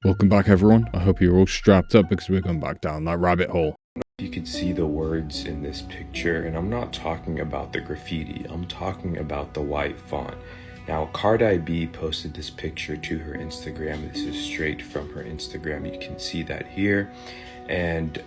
Welcome back, everyone. I hope you're all strapped up because we're going back down that rabbit hole. You can see the words in this picture, and I'm not talking about the graffiti, I'm talking about the white font. Now, Cardi B posted this picture to her Instagram. This is straight from her Instagram. You can see that here. And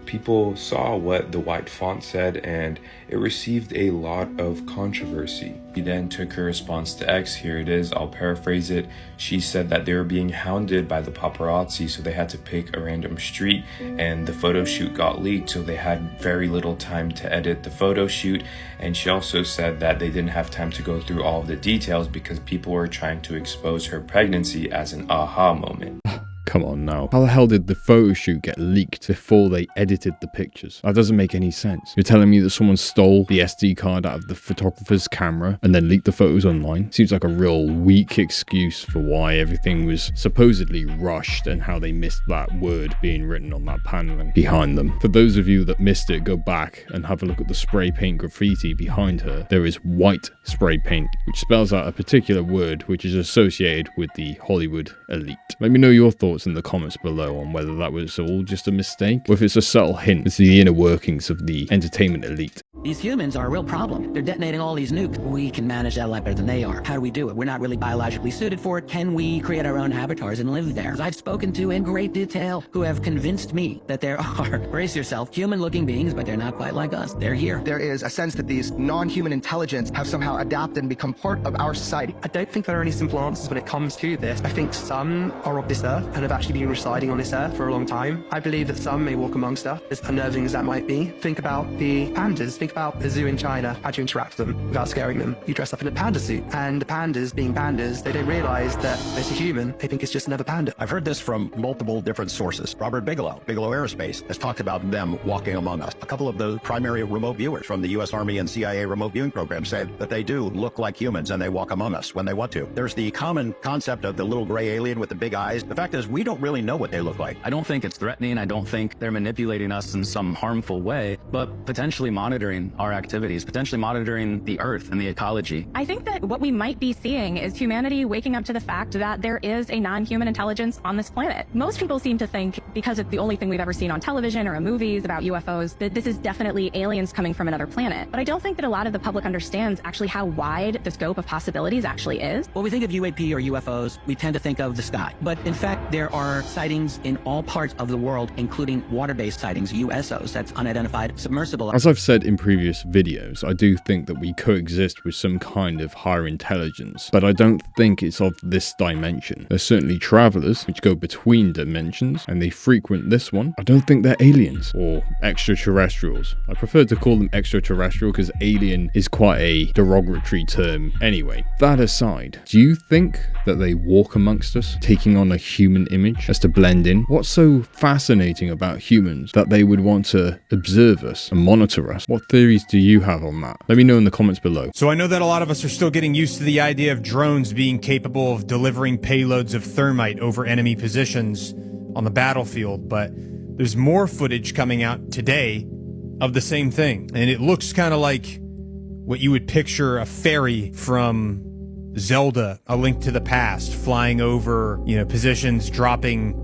people saw what the white font said, and it received a lot of controversy. He then took her response to X. Here it is. I'll paraphrase it. She said that they were being hounded by the paparazzi, so they had to pick a random street, and the photo shoot got leaked, so they had very little time to edit the photo shoot. And she also said that they didn't have time to go through all of the details because people were trying to expose her pregnancy as an aha moment. Come on now. How the hell did the photo shoot get leaked before they edited the pictures? That doesn't make any sense. You're telling me that someone stole the SD card out of the photographer's camera and then leaked the photos online? Seems like a real weak excuse for why everything was supposedly rushed and how they missed that word being written on that paneling behind them. For those of you that missed it, go back and have a look at the spray paint graffiti behind her. There is white spray paint, which spells out a particular word which is associated with the Hollywood elite. Let me know your thoughts in the comments below on whether that was all just a mistake or if it's a subtle hint to the inner workings of the entertainment elite. These humans are a real problem. They're detonating all these nukes. We can manage that a lot better than they are. How do we do it? We're not really biologically suited for it. Can we create our own avatars and live there? I've spoken to in great detail who have convinced me that there are, brace yourself, human-looking beings, but they're not quite like us. They're here. There is a sense that these non-human intelligence have somehow adapted and become part of our society. I don't think there are any simple answers when it comes to this. I think some are of this earth and have actually been residing on this earth for a long time. I believe that some may walk amongst us, as unnerving as that might be. Think about the pandas. Think about the zoo in China. How do you interact with them without scaring them? You dress up in a panda suit. And the pandas, being pandas, they don't realize that there's a human. They think it's just another panda. I've heard this from multiple different sources. Robert Bigelow Aerospace, has talked about them walking among us. A couple of the primary remote viewers from the U.S. Army and CIA remote viewing program said that they do look like humans and they walk among us when they want to. There's the common concept of the little gray alien with the big eyes. The fact is, we don't really know what they look like. I don't think it's threatening. I don't think they're manipulating us in some harmful way, but potentially monitoring our activities, potentially monitoring the earth and the ecology. I think that what we might be seeing is humanity waking up to the fact that there is a non-human intelligence on this planet. Most people seem to think, because it's the only thing we've ever seen on television or in movies about UFOs, that this is definitely aliens coming from another planet. But I don't think that a lot of the public understands actually how wide the scope of possibilities actually is. When we think of UAP or UFOs, we tend to think of the sky. But in fact, there are sightings in all parts of the world, including water-based sightings, USOs, that's unidentified submersible. As I've said in previous videos, I do think that we coexist with some kind of higher intelligence, but I don't think it's of this dimension. There's certainly travelers which go between dimensions and they frequent this one. I don't think they're aliens or extraterrestrials. I prefer to call them extraterrestrial because alien is quite a derogatory term anyway. That aside, do you think that they walk amongst us, taking on a human image as to blend in? What's so fascinating about humans that they would want to observe us and monitor us? What theories do you have on that? Let me know in the comments below. So I know that a lot of us are still getting used to the idea of drones being capable of delivering payloads of thermite over enemy positions on the battlefield, but there's more footage coming out today of the same thing. And it looks kind of like what you would picture a fairy from Zelda, A Link to the Past, flying over, positions, dropping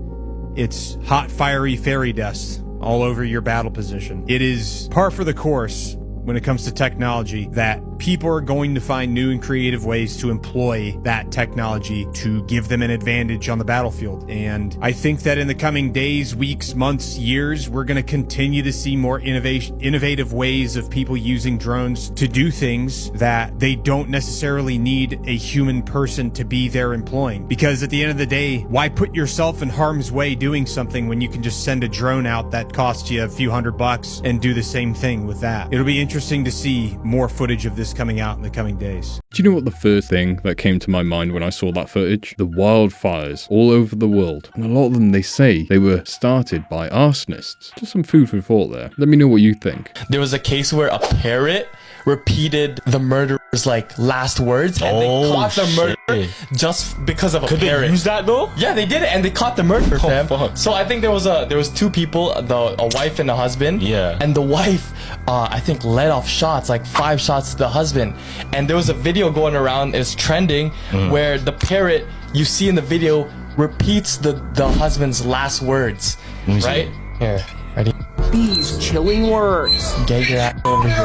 its hot, fiery fairy dust all over your battle position. It is par for the course when it comes to technology that people are going to find new and creative ways to employ that technology to give them an advantage on the battlefield. And I think that in the coming days, weeks, months, years, we're going to continue to see more innovative ways of people using drones to do things that they don't necessarily need a human person to be there employing. Because at the end of the day, why put yourself in harm's way doing something when you can just send a drone out that costs you a few $100 and do the same thing with that? It'll be interesting to see more footage of this coming out in the coming days. Do you know what the first thing that came to my mind when I saw that footage? The wildfires all over the world. And a lot of them, they say they were started by arsonists. Just some food for thought there. Let me know what you think. There was a case where a parrot repeated the murderer's last words, and they caught the murderer just because of a parrot. Could they use that though? Yeah, they did it, and they caught the murderer, fam. Fuck. So I think there was two people, a wife and a husband. Yeah. And the wife, I think, let off shots, like 5 shots to the husband. And there was a video going around, it's trending, where the parrot, you see in the video, repeats the husband's last words, right? Here, ready? These chilling words. Get your ass over here.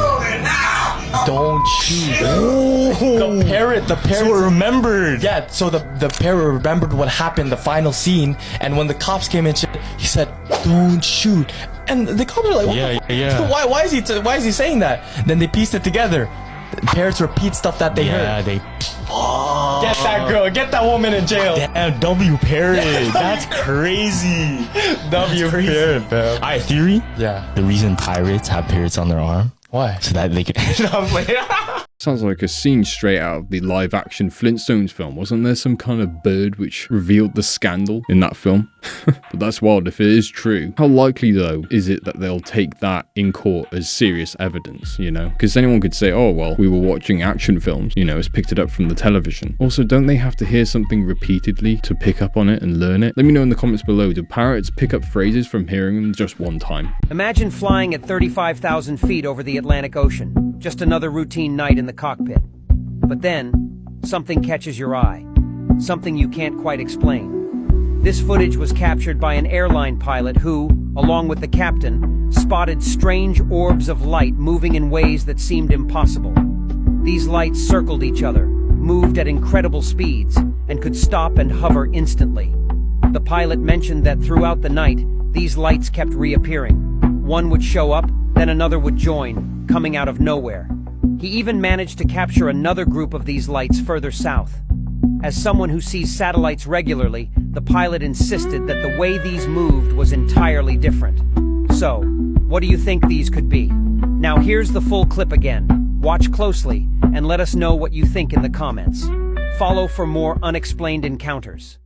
Don't shoot. The parrot. So it remembered. Yeah, so the parrot remembered what happened, the final scene, and when the cops came in, he said, "Don't shoot." And the cops are like, what the fuck? Why is he saying that? Then they pieced it together. The parrots repeat stuff that they heard. Yeah, they. Get that girl, get that woman in jail. Damn, W parrot. That's crazy. W parrot, man. Alright, theory? Yeah. The reason pirates have parrots on their arm? Why? So that they could. Sounds like a scene straight out of the live-action Flintstones film. Wasn't there some kind of bird which revealed the scandal in that film? But that's wild if it is true. How likely, though, is it that they'll take that in court as serious evidence, you know? Because anyone could say, oh, well, we were watching action films, you know, it's picked it up from the television. Also, don't they have to hear something repeatedly to pick up on it and learn it? Let me know in the comments below, do parrots pick up phrases from hearing them just one time? Imagine flying at 35,000 feet over the Atlantic Ocean. Just another routine night in the cockpit. But then, something catches your eye. Something you can't quite explain. This footage was captured by an airline pilot who, along with the captain, spotted strange orbs of light moving in ways that seemed impossible. These lights circled each other, moved at incredible speeds, and could stop and hover instantly. The pilot mentioned that throughout the night, these lights kept reappearing. One would show up, then another would join, coming out of nowhere. He even managed to capture another group of these lights further south. As someone who sees satellites regularly, the pilot insisted that the way these moved was entirely different. So, what do you think these could be? Now here's the full clip again. Watch closely, and let us know what you think in the comments. Follow for more unexplained encounters.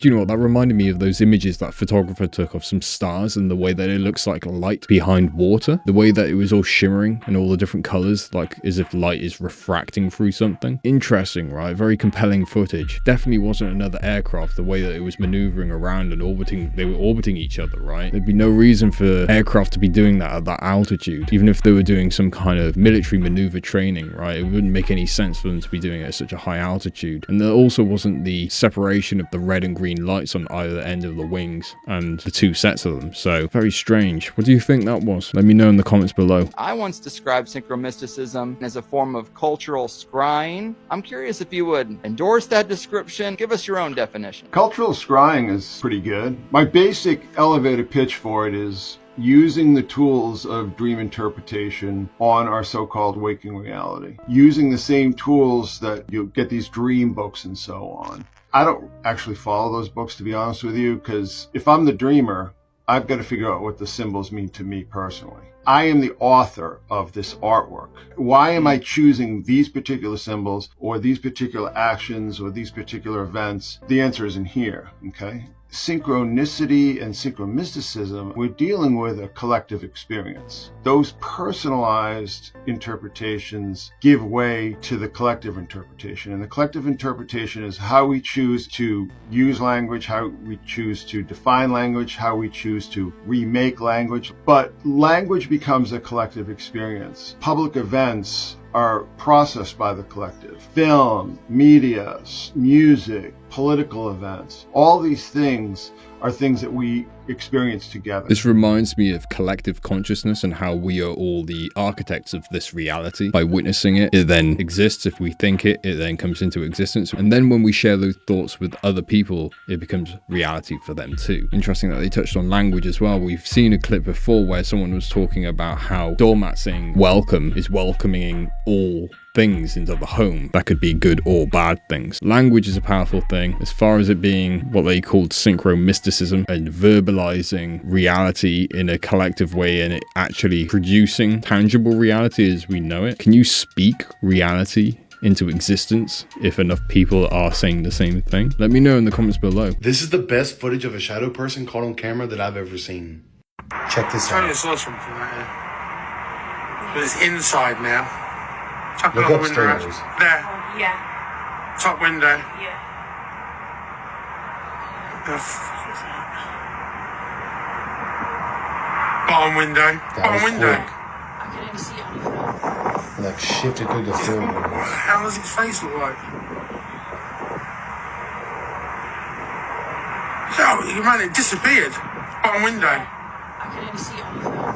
Do you know what, that reminded me of those images that photographer took of some stars and the way that it looks like light behind water. The way that it was all shimmering and all the different colors, like as if light is refracting through something. Interesting, right? Very compelling footage. Definitely wasn't another aircraft, the way that it was maneuvering around and orbiting. They were orbiting each other, right? There'd be no reason for aircraft to be doing that at that altitude, even if they were doing some kind of military maneuver training, right? It wouldn't make any sense for them to be doing it at such a high altitude. And there also wasn't the separation of the red and green lights on either end of the wings and the two sets of them. So very strange. What do you think that was? Let me know in the comments below. I once described synchromysticism as a form of cultural scrying. I'm curious if you would endorse that description. Give us your own definition. Cultural scrying is pretty good. My basic elevator pitch for it is using the tools of dream interpretation on our so-called waking reality. Using the same tools that you get these dream books and so on. I don't actually follow those books, to be honest with you, because if I'm the dreamer, I've got to figure out what the symbols mean to me personally. I am the author of this artwork. Why am I choosing these particular symbols or these particular actions or these particular events? The answer is in here, okay? Synchronicity and synchromysticism, we're dealing with a collective experience. Those personalized interpretations give way to the collective interpretation. And the collective interpretation is how we choose to use language, how we choose to define language, how we choose to remake language. But language becomes a collective experience. Public events are processed by the collective. Film, media, music, political events, all these things are things that we experience together. This reminds me of collective consciousness and how we are all the architects of this reality. By witnessing it, it then exists. If we think it, it then comes into existence. And then when we share those thoughts with other people, it becomes reality for them too. Interesting that they touched on language as well. We've seen a clip before where someone was talking about how doormat saying welcome is welcoming all things into the home. That could be good or bad things. Language is a powerful thing. As far as it being what they called synchromysticism and verbalizing reality in a collective way and it actually producing tangible reality as we know it. Can you speak reality into existence if enough people are saying the same thing? Let me know in the comments below. This is the best footage of a shadow person caught on camera that I've ever seen. Check this out. I saw something right here. But it's inside now. Top Look upstairs. There. Yeah. Top window. Yeah. Bottom window. Bottom window. I can only see it on the floor. Like shifted through the floor. What the hell does his face look like? Oh, man, it disappeared. Bottom window. I can only see it on the floor.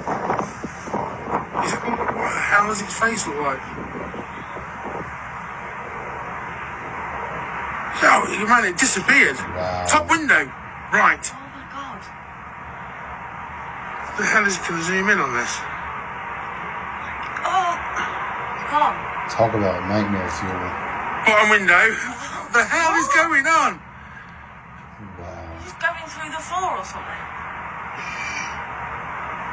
What the hell does his face look like? Oh, man, it disappeared. Wow. Top window. Right. Oh my god. The hell is it? Can I zoom in on this? Oh. Gone. Talk about nightmare fuel. Bottom window. What the hell is going on? Wow. He's going through the floor or something.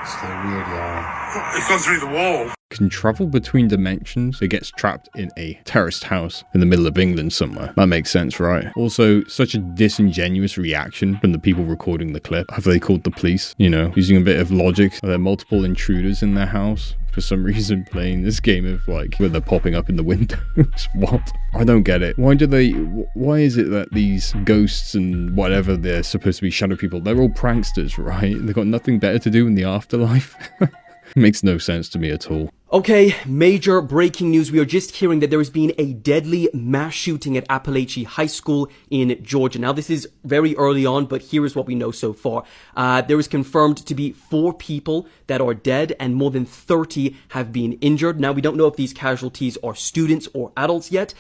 So weird, y'all. It's gone through the wall. Can travel between dimensions. It gets trapped in a terraced house in the middle of England somewhere. That makes sense, right? Also, such a disingenuous reaction from the people recording the clip. Have they called the police? You know, using a bit of logic. Are there multiple intruders in their house? For some reason playing this game of like where they're popping up in the windows. What? I don't get it. Why is it that these ghosts and whatever they're supposed to be shadow people, they're all pranksters, right? They've got nothing better to do in the afterlife. Makes no sense to me at all. Okay, major breaking news. We are just hearing that there has been a deadly mass shooting at Appalachia High School in Georgia. Now, this is very early on, but here is what we know so far. There is confirmed to be 4 people that are dead and more than 30 have been injured. Now, we don't know if these casualties are students or adults yet,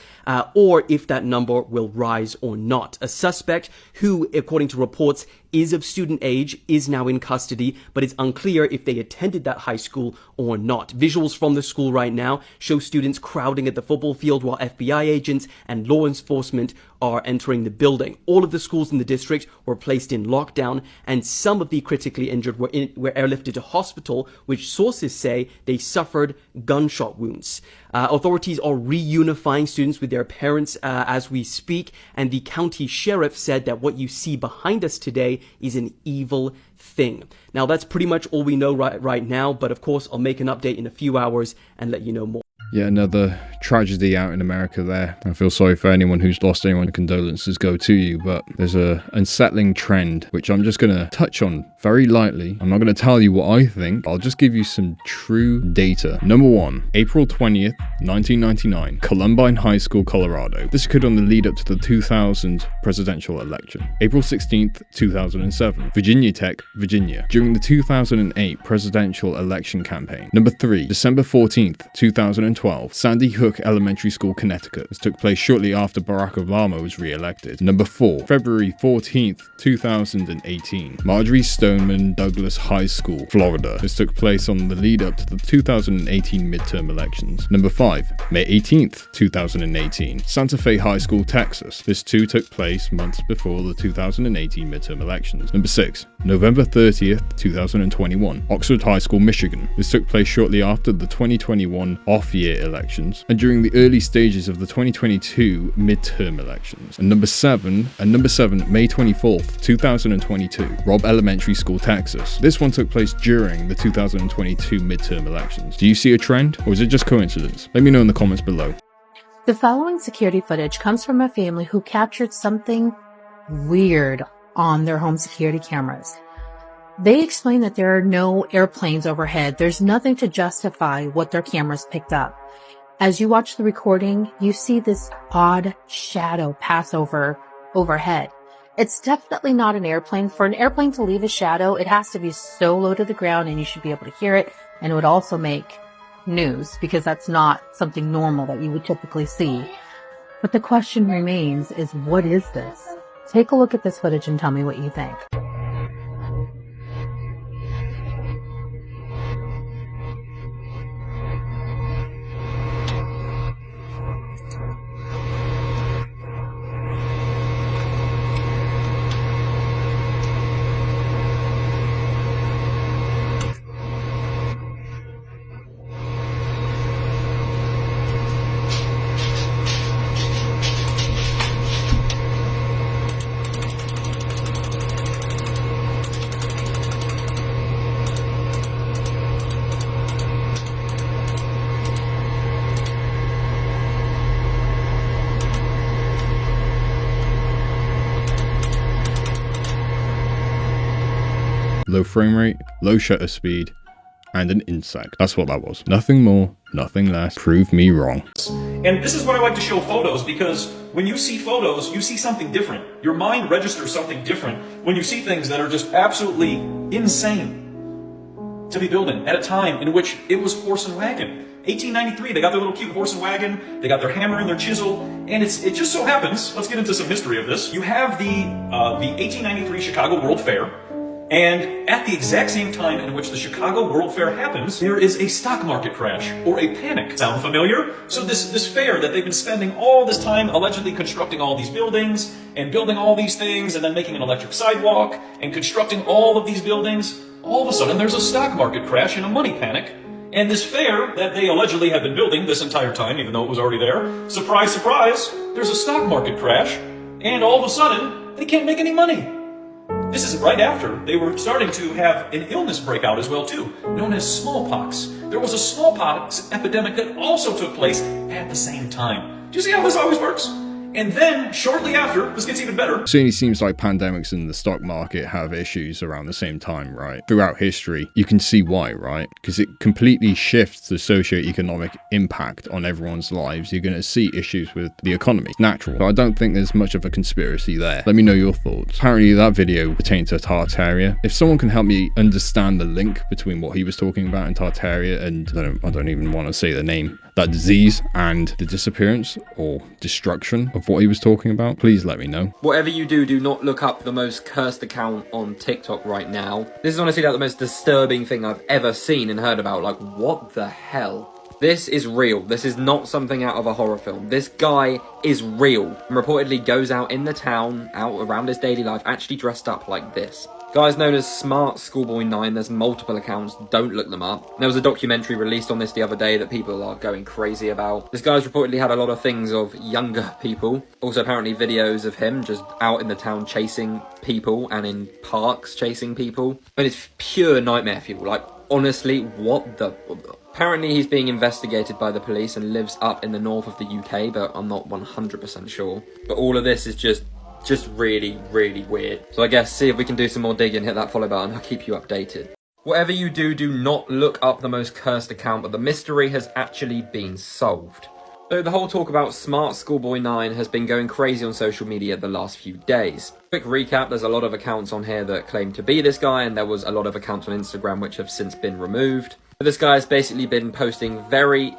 or if that number will rise or not. A suspect who, according to reports, is of student age is now in custody, but it's unclear if they attended that high school or not. Visuals from the school right now show students crowding at the football field while FBI agents and law enforcement are entering the building. All of the schools in the district were placed in lockdown, and some of the critically injured were airlifted to hospital, which sources say they suffered gunshot wounds. Authorities are reunifying students with their parents as we speak, and the county sheriff said that what you see behind us today is an evil thing. Now, that's pretty much all we know right now, but of course, I'll make an update in a few hours and let you know more. Yeah, another tragedy out in America there. I feel sorry for anyone who's lost anyone. Condolences go to you, but there's a unsettling trend, which I'm just going to touch on very lightly. I'm not going to tell you what I think. I'll just give you some true data. Number 1, April 20th, 1999, Columbine High School, Colorado. This occurred on the lead up to the 2000 presidential election. April 16th, 2007, Virginia Tech, Virginia, during the 2008 presidential election campaign. Number 3, December 14th, 2012, Sandy Hook Elementary School, Connecticut. This took place shortly after Barack Obama was re-elected. Number 4, February 14th, 2018, Marjorie Stoneman Douglas High School, Florida. This took place on the lead up to the 2018 midterm elections. Number 5, May 18th, 2018, Santa Fe High School, Texas. This too took place months before the 2018 midterm elections. Number 6, November 30th, 2021, Oxford High School, Michigan. This took place shortly after the 2021 off-year elections and during the early stages of the 2022 midterm elections. And number 7, May 24th, 2022, Robb Elementary School, Texas. This one took place during the 2022 midterm elections. Do you see a trend, or is it just coincidence? Let me know in the comments below. The following security footage comes from a family who captured something weird on their home security cameras. They explain that there are no airplanes overhead. There's nothing to justify what their cameras picked up. As you watch the recording, you see this odd shadow pass overhead. It's definitely not an airplane. For an airplane to leave a shadow, it has to be so low to the ground and you should be able to hear it. And it would also make news because that's not something normal that you would typically see. But the question remains is, what is this? Take a look at this footage and tell me what you think. Low frame rate, low shutter speed, and an insect. That's what that was. Nothing more, nothing less. Prove me wrong. And this is what I like to show photos, because when you see photos, you see something different. Your mind registers something different when you see things that are just absolutely insane to be building at a time in which it was horse and wagon. 1893, they got their little cute horse and wagon, they got their hammer and their chisel, and it just so happens, let's get into some history of this, you have the 1893 Chicago World Fair. And at the exact same time in which the Chicago World Fair happens, there is a stock market crash, or a panic. Sound familiar? So this fair that they've been spending all this time allegedly constructing all these buildings, and building all these things, and then making an electric sidewalk, and constructing all of these buildings, all of a sudden there's a stock market crash and a money panic. And this fair that they allegedly have been building this entire time, even though it was already there, surprise, surprise, there's a stock market crash, and all of a sudden, they can't make any money. This is right after they were starting to have an illness break out as well too, known as smallpox. There was a smallpox epidemic that also took place at the same time. Do you see how this always works? And then, shortly after, this gets even better. It certainly seems like pandemics and the stock market have issues around the same time, right? Throughout history, you can see why, right? Because it completely shifts the socio-economic impact on everyone's lives. You're going to see issues with the economy. It's natural. But I don't think there's much of a conspiracy there. Let me know your thoughts. Apparently, that video pertained to Tartaria. If someone can help me understand the link between what he was talking about in Tartaria and, I don't even want to say the name, that disease and the disappearance or destruction of what he was talking about, please let me know. Whatever you do, do not look up the most cursed account on TikTok right now. This is honestly like the most disturbing thing I've ever seen and heard about. Like, what the hell? This is real. This is not something out of a horror film. This guy is real and reportedly goes out in the town, out around his daily life, actually dressed up like this. Guy's known as Smart Schoolboy 9. There's multiple accounts. Don't look them up. There was a documentary released on this the other day that people are going crazy about. This guy's reportedly had a lot of things of younger people. Also apparently videos of him just out in the town chasing people and in parks chasing people. And it's pure nightmare fuel. Like, honestly, what the... Apparently he's being investigated by the police and lives up in the north of the UK, but I'm not 100% sure. But all of this is just really, really weird. So I guess see if we can do some more digging, hit that follow button, I'll keep you updated. Whatever you do, do not look up the most cursed account, but the mystery has actually been solved. So the whole talk about Smart Schoolboy 9 has been going crazy on social media the last few days. Quick recap, there's a lot of accounts on here that claim to be this guy, and there was a lot of accounts on Instagram which have since been removed. But this guy has basically been posting very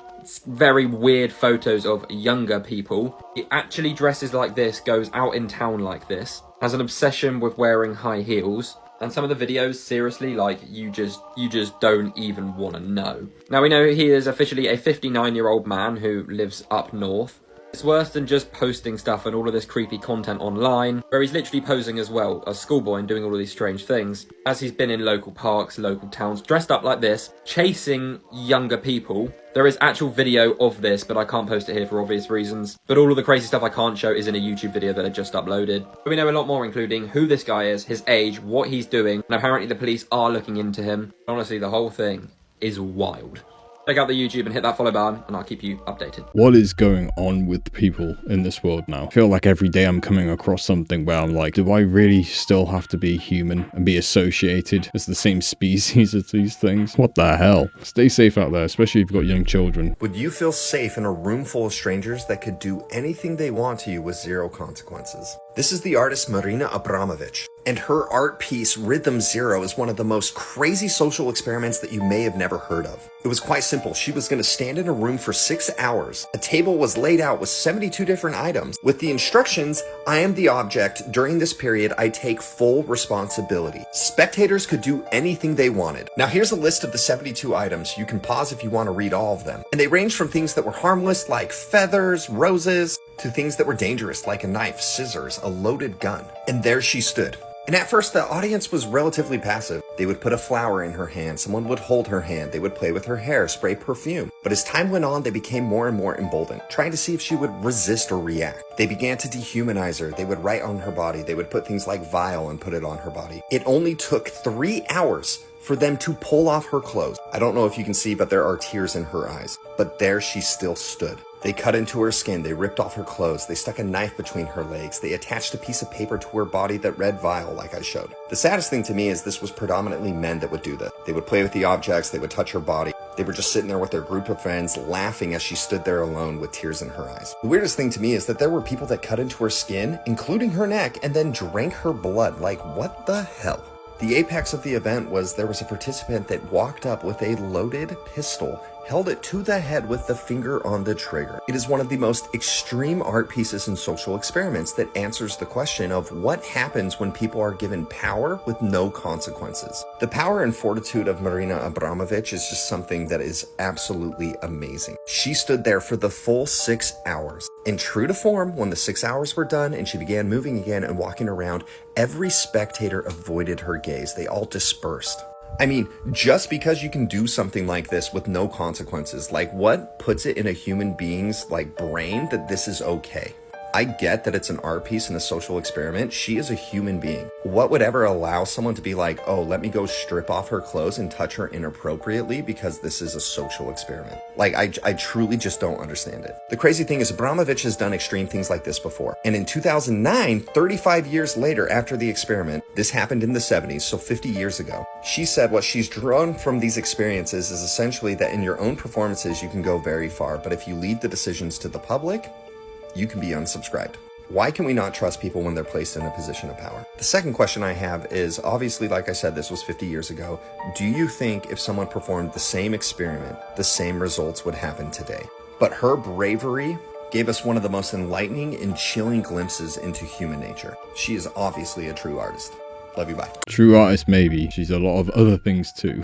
weird photos of younger people. He actually dresses like this, goes out in town like this, has an obsession with wearing high heels, and some of the videos, seriously, like, you just don't even want to know. Now we know he is officially a 59-year-old man who lives up north. It's worse than just posting stuff and all of this creepy content online, where he's literally posing as well as schoolboy and doing all of these strange things, as he's been in local parks, local towns, dressed up like this, chasing younger people. There is actual video of this, but I can't post it here for obvious reasons. But all of the crazy stuff I can't show is in a YouTube video that I just uploaded. But we know a lot more, including who this guy is, his age, what he's doing, and apparently the police are looking into him. Honestly, the whole thing is wild. Check out the YouTube and hit that follow button, and I'll keep you updated. What is going on with people in this world now? I feel like every day I'm coming across something where I'm like, do I really still have to be human and be associated as the same species as these things? What the hell? Stay safe out there, especially if you've got young children. Would you feel safe in a room full of strangers that could do anything they want to you with zero consequences? This is the artist Marina Abramovich, and her art piece Rhythm Zero is one of the most crazy social experiments that you may have never heard of. It was quite simple. She was going to stand in a room for 6 hours. A table was laid out with 72 different items with the instructions, I am the object. During this period, I take full responsibility. Spectators could do anything they wanted. Now here's a list of the 72 items. You can pause if you want to read all of them. And they range from things that were harmless like feathers, roses, to things that were dangerous like a knife, scissors, a loaded gun. And there she stood. And at first, the audience was relatively passive. They would put a flower in her hand, someone would hold her hand, they would play with her hair, spray perfume. But as time went on, they became more and more emboldened, trying to see if she would resist or react. They began to dehumanize her, they would write on her body, they would put things like vile and put it on her body. It only took 3 hours for them to pull off her clothes. I don't know if you can see, but there are tears in her eyes. But there she still stood. They cut into her skin, they ripped off her clothes, they stuck a knife between her legs, they attached a piece of paper to her body that read vile like I showed. The saddest thing to me is this was predominantly men that would do this. They would play with the objects, they would touch her body. They were just sitting there with their group of friends, laughing as she stood there alone with tears in her eyes. The weirdest thing to me is that there were people that cut into her skin, including her neck, and then drank her blood. Like, what the hell? The apex of the event was there was a participant that walked up with a loaded pistol, held it to the head with the finger on the trigger. It is one of the most extreme art pieces and social experiments that answers the question of what happens when people are given power with no consequences. The power and fortitude of Marina Abramovich is just something that is absolutely amazing. She stood there for the full 6 hours. And true to form, when the 6 hours were done and she began moving again and walking around, every spectator avoided her gaze. They all dispersed. I mean, just because you can do something like this with no consequences, like what puts it in a human being's brain that this is okay? I get that it's an art piece and a social experiment. She is a human being. What would ever allow someone to be like, oh, let me go strip off her clothes and touch her inappropriately because this is a social experiment? I truly just don't understand it. The crazy thing is Abramovich has done extreme things like this before. And in 2009, 35 years later after the experiment, this happened in the 70s, so 50 years ago, she said what she's drawn from these experiences is essentially that in your own performances, you can go very far. But if you leave the decisions to the public, you can be unsubscribed. Why can we not trust people when they're placed in a position of power? The second question I have is, obviously, like I said, this was 50 years ago. Do you think if someone performed the same experiment, the same results would happen today? But her bravery gave us one of the most enlightening and chilling glimpses into human nature. She is obviously a true artist. Love you, bye. True artist, maybe. She's a lot of other things too.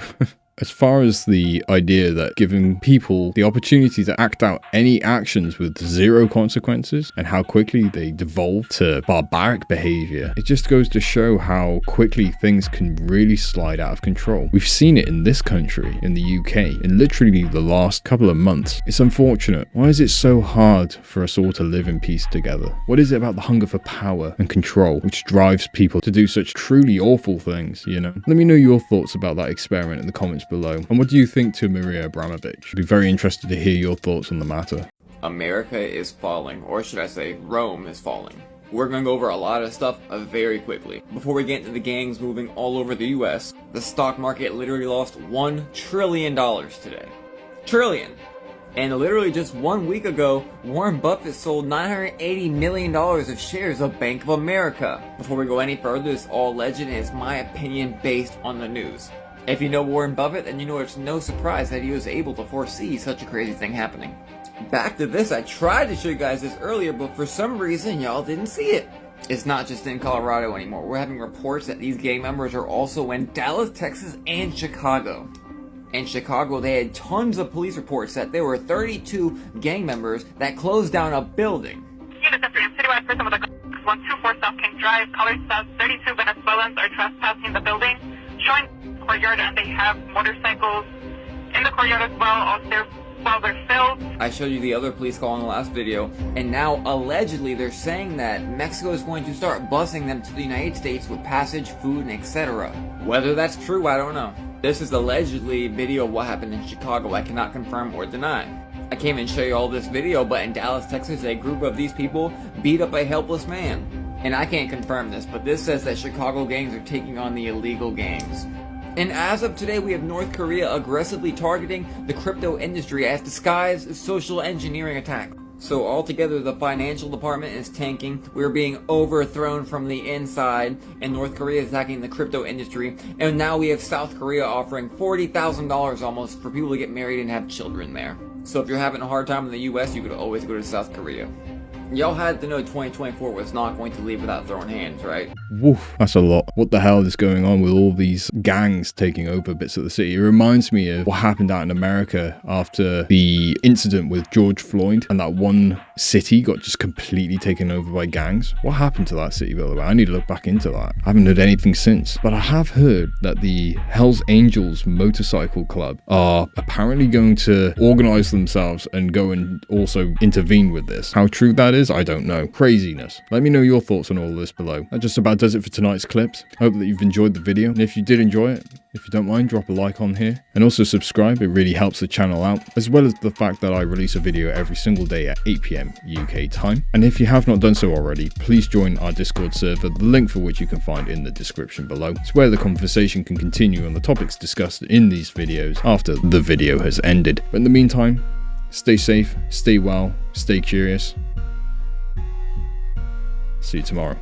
As far as the idea that giving people the opportunity to act out any actions with zero consequences and how quickly they devolve to barbaric behavior, it just goes to show how quickly things can really slide out of control. We've seen it in this country, in the UK, in literally the last couple of months. It's unfortunate. Why is it so hard for us all to live in peace together? What is it about the hunger for power and control which drives people to do such truly awful things, you know? Let me know your thoughts about that experiment in the comments below. And what do you think to Marina Abramovich? I'd be very interested to hear your thoughts on the matter. America is falling, or should I say Rome is falling. We're going to go over a lot of stuff very quickly. Before we get into the gangs moving all over the US, the stock market literally lost $1 trillion today. Trillion! And literally just 1 week ago, Warren Buffett sold $980 million of shares of Bank of America. Before we go any further, this is all legend and it's my opinion based on the news. If you know Warren Buffett, then you know it's no surprise that he was able to foresee such a crazy thing happening. Back to this, I tried to show you guys this earlier, but for some reason y'all didn't see it. It's not just in Colorado anymore. We're having reports that these gang members are also in Dallas, Texas, and Chicago. In Chicago, they had tons of police reports that there were 32 gang members that closed down a building. Unit after citywide person with a 124 South King Drive, color says 32 Venezuelans are trespassing the building, showing courtyard, and they have motorcycles in the courtyard as well. While they're filled. I showed you the other police call in the last video, and now allegedly they're saying that Mexico is going to start busing them to the United States with passage, food, and etc. Whether that's true, I don't know. This is allegedly video of what happened in Chicago. I cannot confirm or deny. I can't even show you all this video, but in Dallas, Texas, a group of these people beat up a helpless man. And I can't confirm this, but this says that Chicago gangs are taking on the illegal gangs. And as of today, we have North Korea aggressively targeting the crypto industry as disguised social engineering attack. So altogether, the financial department is tanking, we're being overthrown from the inside, and North Korea is attacking the crypto industry, and now we have South Korea offering $40,000 almost for people to get married and have children there. So if you're having a hard time in the US, you could always go to South Korea. Y'all had to know 2024 was not going to leave without throwing hands, right? Woof, that's a lot. What the hell is going on with all these gangs taking over bits of the city? It reminds me of what happened out in America after the incident with George Floyd, and that one city got just completely taken over by gangs. What happened to that city, by the way? I need to look back into that. I haven't heard anything since. But I have heard that the Hells Angels Motorcycle Club are apparently going to organize themselves and go and also intervene with this. How true that is, I don't know. Craziness. Let me know your thoughts on all of this below. That just about does it for tonight's clips. I hope that you've enjoyed the video, and if you did enjoy it, if you don't mind, drop a like on here, and also subscribe. It really helps the channel out, as well as the fact that I release a video every single day at 8 PM UK time. And if you have not done so already, please join our Discord server, the link for which you can find in the description below. It's where the conversation can continue on the topics discussed in these videos after the video has ended. But in the meantime, stay safe, stay well, stay curious. See you tomorrow.